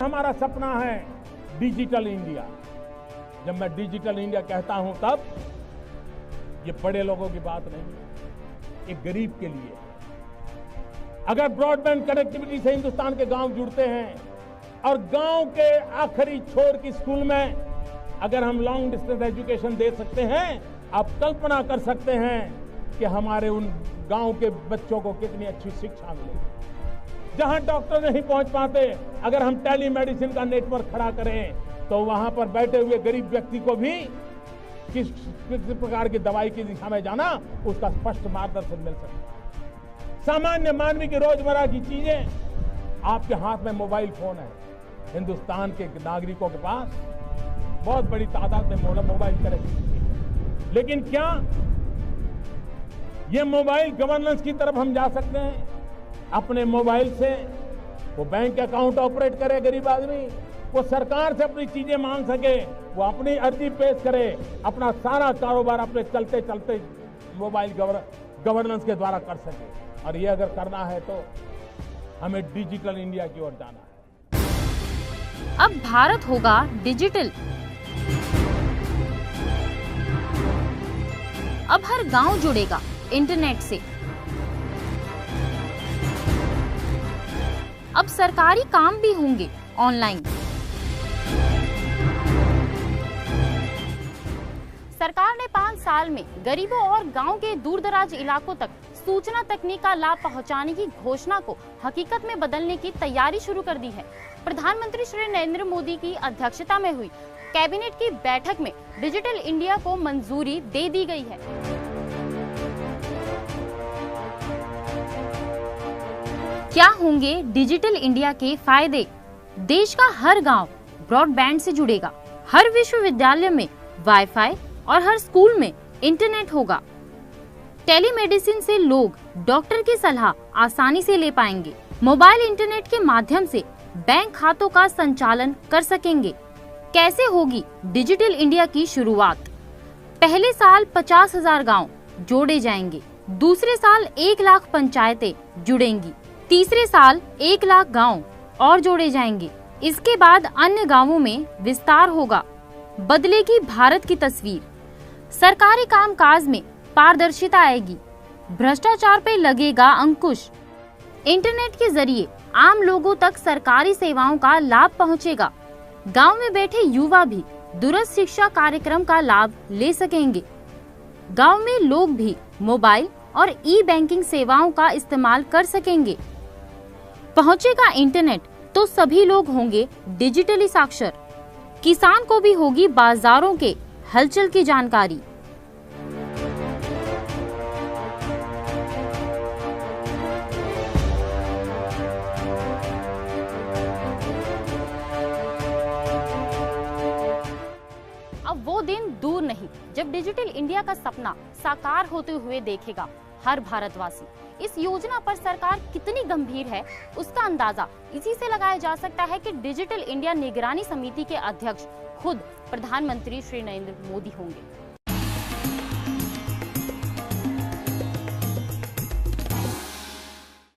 हमारा सपना है डिजिटल इंडिया। जब मैं डिजिटल इंडिया कहता हूं तब ये बड़े लोगों की बात नहीं है, एक गरीब के लिए। अगर ब्रॉडबैंड कनेक्टिविटी से हिंदुस्तान के गांव जुड़ते हैं और गांव के आखिरी छोर की स्कूल में अगर हम लॉन्ग डिस्टेंस एजुकेशन दे सकते हैं, आप कल्पना कर सकते हैं कि हमारे उन गांव के बच्चों को कितनी अच्छी शिक्षा मिलेगी। जहां डॉक्टर नहीं पहुंच पाते, अगर हम टेलीमेडिसिन का नेटवर्क खड़ा करें तो वहां पर बैठे हुए गरीब व्यक्ति को भी किस प्रकार की दवाई की दिशा में जाना, उसका स्पष्ट मार्गदर्शन मिल सकता है। सामान्य मानवी की रोजमर्रा की चीजें आपके हाथ में मोबाइल फोन है। हिंदुस्तान के नागरिकों के पास बहुत बड़ी तादाद में मोबाइल कनेक्टिविटी है, लेकिन क्या ये मोबाइल गवर्नेंस की तरफ हम जा सकते हैं? अपने मोबाइल से वो बैंक अकाउंट ऑपरेट करे, गरीब आदमी वो सरकार से अपनी चीजें मांग सके, वो अपनी अर्जी पेश करे, अपना सारा कारोबार अपने चलते चलते मोबाइल गवर्नेंस के द्वारा कर सके। और ये अगर करना है तो हमें डिजिटल इंडिया की ओर जाना है। अब भारत होगा डिजिटल। अब हर गांव जुड़ेगा इंटरनेट से। अब सरकारी काम भी होंगे ऑनलाइन। सरकार ने 5 साल में गरीबों और गांव के दूरदराज इलाकों तक सूचना तकनीक का लाभ पहुंचाने की घोषणा को हकीकत में बदलने की तैयारी शुरू कर दी है। प्रधानमंत्री श्री नरेंद्र मोदी की अध्यक्षता में हुई कैबिनेट की बैठक में डिजिटल इंडिया को मंजूरी दे दी गई है। क्या होंगे डिजिटल इंडिया के फायदे? देश का हर गांव ब्रॉडबैंड से जुड़ेगा, हर विश्वविद्यालय में वाईफाई और हर स्कूल में इंटरनेट होगा। टेलीमेडिसिन से लोग डॉक्टर की सलाह आसानी से ले पाएंगे। मोबाइल इंटरनेट के माध्यम से बैंक खातों का संचालन कर सकेंगे। कैसे होगी डिजिटल इंडिया की शुरुआत? पहले साल 50,000 गाँव जोड़े जाएंगे, दूसरे साल 1 लाख पंचायतें जुड़ेंगी, तीसरे साल 1 लाख गाँव और जोड़े जाएंगे। इसके बाद अन्य गांवों में विस्तार होगा। बदलेगी भारत की तस्वीर। सरकारी कामकाज में पारदर्शिता आएगी, भ्रष्टाचार पे लगेगा अंकुश। इंटरनेट के जरिए आम लोगों तक सरकारी सेवाओं का लाभ पहुंचेगा। गांव में बैठे युवा भी दूरस्थ शिक्षा कार्यक्रम का लाभ ले सकेंगे। गांव में लोग भी मोबाइल और ई बैंकिंग सेवाओं का इस्तेमाल कर सकेंगे। पहुंचेगा इंटरनेट तो सभी लोग होंगे डिजिटली साक्षर। किसान को भी होगी बाजारों के हलचल की जानकारी। अब वो दिन दूर नहीं जब डिजिटल इंडिया का सपना साकार होते हुए देखेगा हर भारतवासी। इस योजना पर सरकार कितनी गंभीर है, उसका अंदाजा इसी से लगाया जा सकता है कि डिजिटल इंडिया निगरानी समिति के अध्यक्ष खुद प्रधानमंत्री श्री नरेंद्र मोदी होंगे।